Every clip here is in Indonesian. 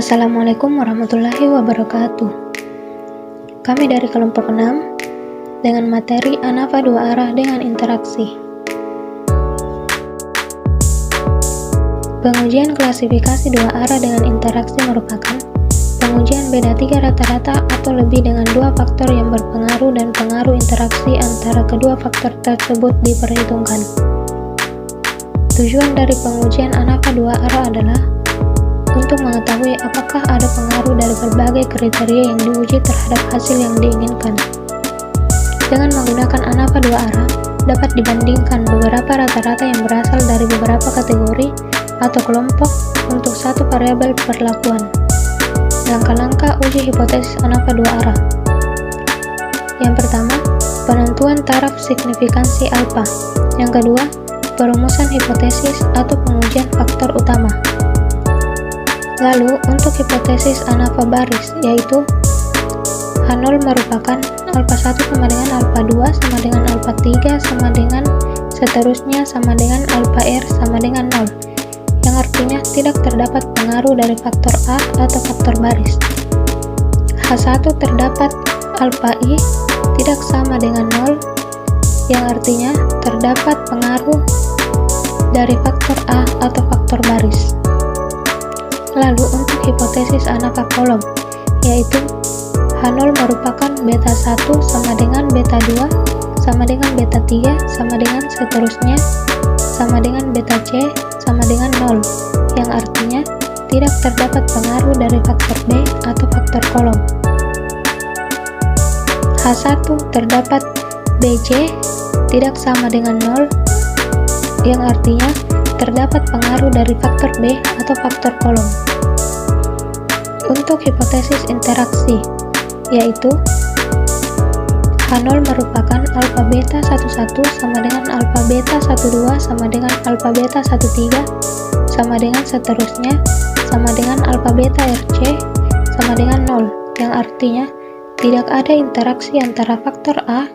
Assalamualaikum warahmatullahi wabarakatuh. Kami dari kelompok 6 dengan materi ANAFA dua arah dengan interaksi. Pengujian klasifikasi dua arah dengan interaksi merupakan pengujian beda 3 rata-rata atau lebih dengan 2 faktor yang berpengaruh dan pengaruh interaksi antara kedua faktor tersebut diperhitungkan. Tujuan dari pengujian ANAFA dua arah adalah untuk mengetahui apakah ada pengaruh dari berbagai kriteria yang diuji terhadap hasil yang diinginkan. Dengan menggunakan ANAFA dua arah, dapat dibandingkan beberapa rata-rata yang berasal dari beberapa kategori atau kelompok untuk satu variabel perlakuan. Langkah-langkah uji hipotesis ANAFA dua arah. Yang pertama, penentuan taraf signifikansi alfa. Yang kedua, perumusan hipotesis atau pengujian faktor utama. Lalu, untuk hipotesis ANAFA baris, yaitu H0 merupakan alfa 1 sama dengan alfa 2 sama dengan alfa 3 sama dengan seterusnya sama dengan alfa R sama dengan 0, yang artinya tidak terdapat pengaruh dari faktor A atau faktor baris. H1 terdapat alfa I tidak sama dengan 0, yang artinya terdapat pengaruh dari faktor A atau faktor baris. Lalu untuk hipotesis ANAFA kolom, yaitu H0 merupakan beta 1 sama dengan beta 2 sama dengan beta 3 sama dengan seterusnya sama dengan beta C sama dengan 0, yang artinya tidak terdapat pengaruh dari faktor B atau faktor kolom. H1 terdapat BC tidak sama dengan 0, yang artinya terdapat pengaruh dari faktor B atau faktor kolom. Untuk hipotesis interaksi, yaitu H0 merupakan alfa beta 11 sama dengan alfa beta 12 sama dengan alfa beta 13 sama dengan seterusnya sama dengan alfa beta RC sama dengan 0, yang artinya tidak ada interaksi antara faktor A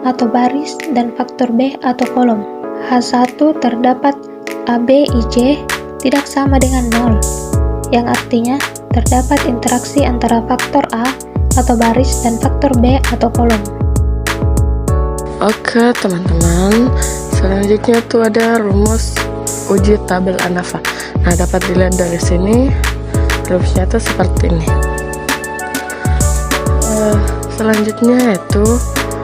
atau baris dan faktor B atau kolom. H1 terdapat AB IJ tidak sama dengan 0, yang artinya terdapat interaksi antara faktor A atau baris dan faktor B atau kolom. Oke teman-teman, selanjutnya itu ada rumus uji tabel ANAFA. Nah, dapat dilihat dari sini rumusnya itu seperti ini. Selanjutnya itu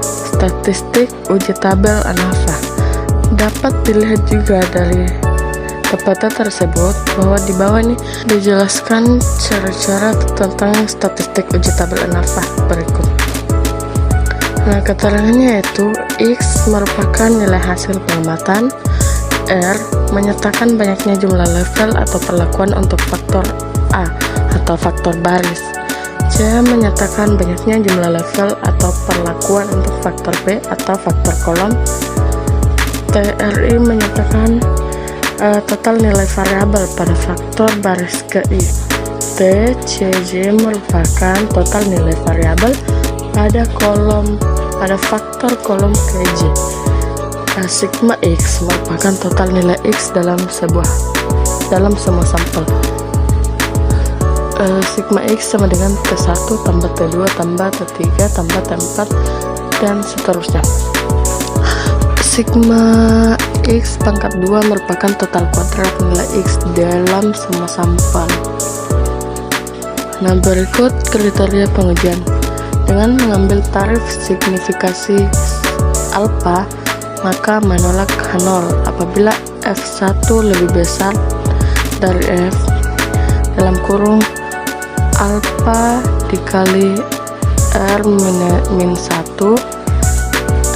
statistik uji tabel ANAFA. Dapat dilihat juga dari pepatah tersebut bahwa di bawah ini dijelaskan cara-cara tentang statistik uji tabel ANAFA berikut. Nah, keterangannya yaitu X merupakan nilai hasil pengamatan, R menyatakan banyaknya jumlah level atau perlakuan untuk faktor A atau faktor baris, C menyatakan banyaknya jumlah level atau perlakuan untuk faktor B atau faktor kolom, TRI menyatakan total nilai variabel pada faktor baris ke I, TCJ merupakan total nilai variabel pada faktor kolom ke J. Sigma X merupakan total nilai X dalam semua sampel. Sigma X sama dengan T1 tambah T2 tambah T3 tambah T4 dan seterusnya. Sigma X pangkat 2 merupakan total kuadrat nilai X dalam semua sampel. Nah, berikut kriteria pengujian. Dengan mengambil tarif signifikasi alfa, maka menolak H0 apabila F1 lebih besar dari F dalam kurung alfa dikali R min 1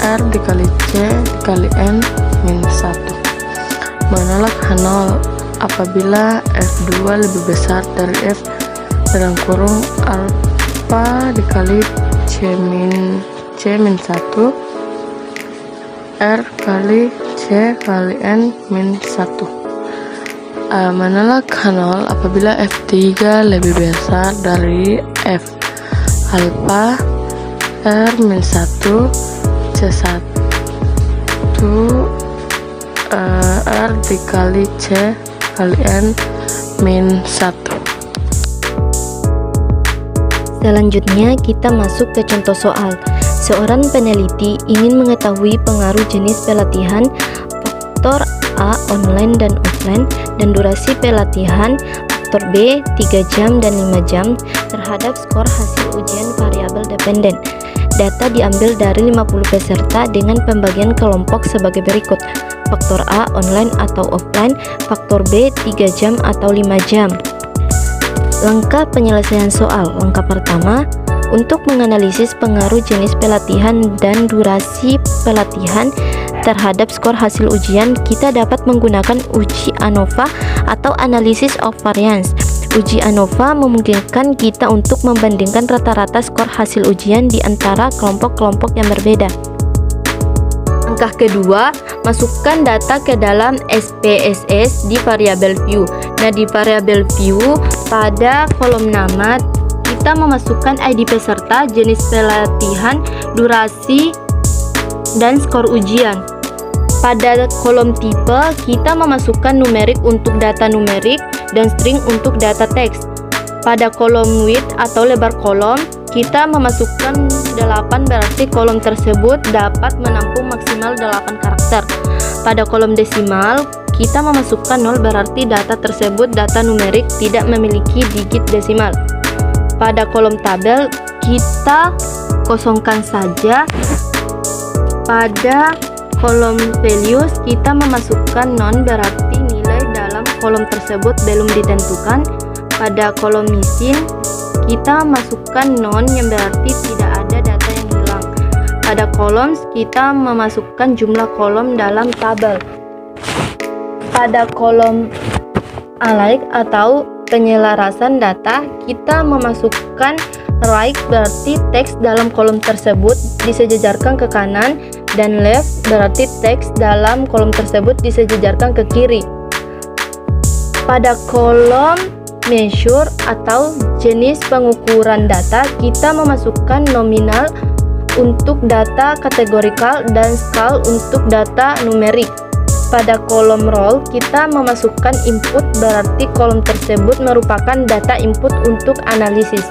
R dikali C dikali N min 1. Menolak H0 apabila F2 lebih besar dari F dalam kurung alfa dikali C min 1 R kali C kali N min 1. Menolak H0 apabila F3 lebih besar dari F alfa R min 1 C1 R dikali C kali N min 1. Selanjutnya kita masuk ke contoh soal. Seorang peneliti ingin mengetahui pengaruh jenis pelatihan, faktor A online dan offline, dan durasi pelatihan faktor B 3 jam dan 5 jam terhadap skor hasil ujian variabel dependen. Data diambil dari 50 peserta dengan pembagian kelompok sebagai berikut. Faktor A online atau offline, faktor B 3 jam atau 5 jam. Langkah penyelesaian soal. Langkah pertama, untuk menganalisis pengaruh jenis pelatihan dan durasi pelatihan terhadap skor hasil ujian, kita dapat menggunakan uji ANOVA atau Analysis of Variance. Uji ANOVA memungkinkan kita untuk membandingkan rata-rata skor hasil ujian di antara kelompok-kelompok yang berbeda. Langkah kedua, masukkan data ke dalam SPSS di variabel view. Nah, di variabel view pada kolom nama kita memasukkan ID peserta, jenis pelatihan, durasi, dan skor ujian. Pada kolom tipe, kita memasukkan numerik untuk data numerik dan string untuk data teks. Pada kolom width atau lebar kolom, kita memasukkan 8, berarti kolom tersebut dapat menampung maksimal 8 karakter. Pada kolom desimal, kita memasukkan 0, berarti data tersebut data numerik tidak memiliki digit desimal. Pada kolom tabel, kita kosongkan saja. Pada kolom values, kita memasukkan non, berarti nilai dalam kolom tersebut belum ditentukan. Pada kolom missing, kita masukkan non, yang berarti tidak ada data yang hilang. Pada columns, kita memasukkan jumlah kolom dalam tabel. Pada kolom alike atau penyelarasan data, kita memasukkan right, berarti teks dalam kolom tersebut disejajarkan ke kanan, dan left, berarti teks dalam kolom tersebut disejajarkan ke kiri. Pada kolom measure atau jenis pengukuran data, kita memasukkan nominal untuk data kategorikal dan scale untuk data numerik. Pada kolom row, kita memasukkan input, berarti kolom tersebut merupakan data input untuk analisis.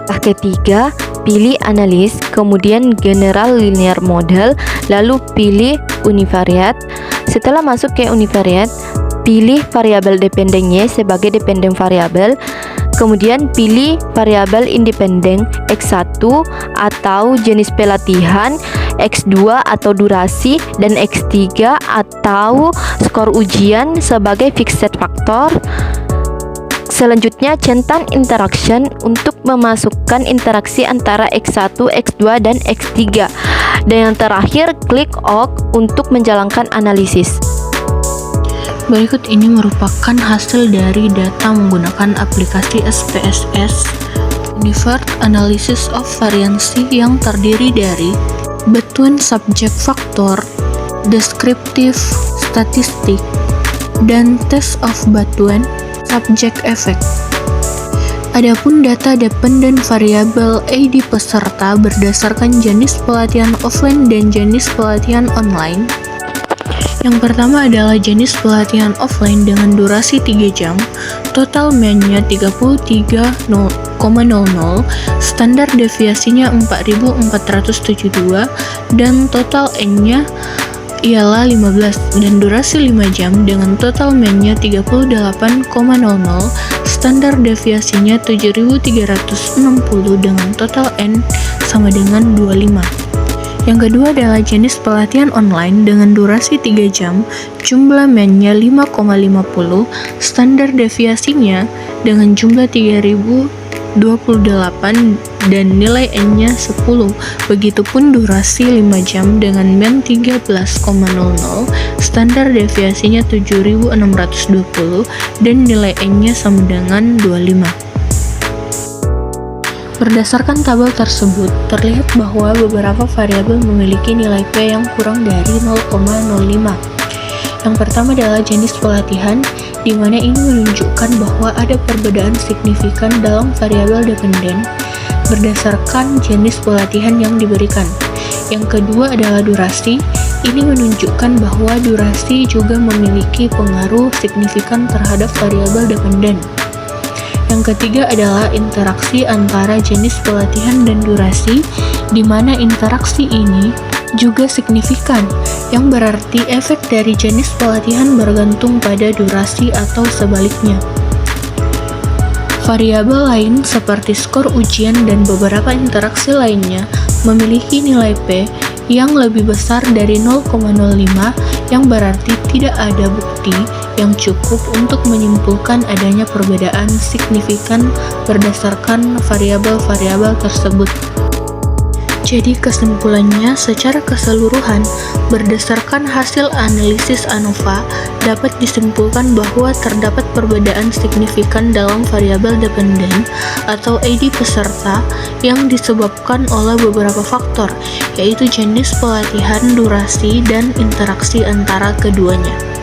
Langkah ketiga, pilih analis, kemudian general linear model, lalu pilih univariate. Setelah masuk ke univariate, pilih variabel dependennya sebagai dependen variabel. Kemudian pilih variabel independen X1 atau jenis pelatihan, X2 atau durasi, dan X3 atau skor ujian sebagai fixed faktor. Selanjutnya centang interaction untuk memasukkan interaksi antara X1, X2, dan X3. Dan yang terakhir, klik OK untuk menjalankan analisis. Berikut ini merupakan hasil dari data menggunakan aplikasi SPSS Univariate Analysis of Variance yang terdiri dari Between Subject Factor, Descriptive Statistic, dan Test of Between Subject Effect. Adapun data dependen variabel ID peserta berdasarkan jenis pelatihan offline dan jenis pelatihan online. Yang pertama adalah jenis pelatihan offline dengan durasi 3 jam, total man-nya 33,00, standar deviasinya 4472, dan total n-nya ialah 15, dan durasi 5 jam dengan total man-nya 38,00, standar deviasinya 7360 dengan total n sama dengan 25. Yang kedua adalah jenis pelatihan online dengan durasi 3 jam, jumlah man-nya 5,50, standar deviasinya dengan jumlah 3028 dan nilai n-nya 10. Begitupun durasi 5 jam dengan man 13,00, standar deviasinya 7620 dan nilai n-nya sama dengan 25. Berdasarkan tabel tersebut, terlihat bahwa beberapa variabel memiliki nilai P yang kurang dari 0,05. Yang pertama adalah jenis pelatihan, di mana ini menunjukkan bahwa ada perbedaan signifikan dalam variabel dependen berdasarkan jenis pelatihan yang diberikan. Yang kedua adalah durasi, ini menunjukkan bahwa durasi juga memiliki pengaruh signifikan terhadap variabel dependen. Yang ketiga adalah interaksi antara jenis pelatihan dan durasi, di mana interaksi ini juga signifikan, yang berarti efek dari jenis pelatihan bergantung pada durasi atau sebaliknya. Variabel lain seperti skor ujian dan beberapa interaksi lainnya memiliki nilai P yang lebih besar dari 0,05, yang berarti tidak ada bukti yang cukup untuk menyimpulkan adanya perbedaan signifikan berdasarkan variabel-variabel tersebut. Jadi kesimpulannya, secara keseluruhan, berdasarkan hasil analisis ANOVA, dapat disimpulkan bahwa terdapat perbedaan signifikan dalam variabel dependen atau AD peserta yang disebabkan oleh beberapa faktor, yaitu jenis pelatihan, durasi, dan interaksi antara keduanya.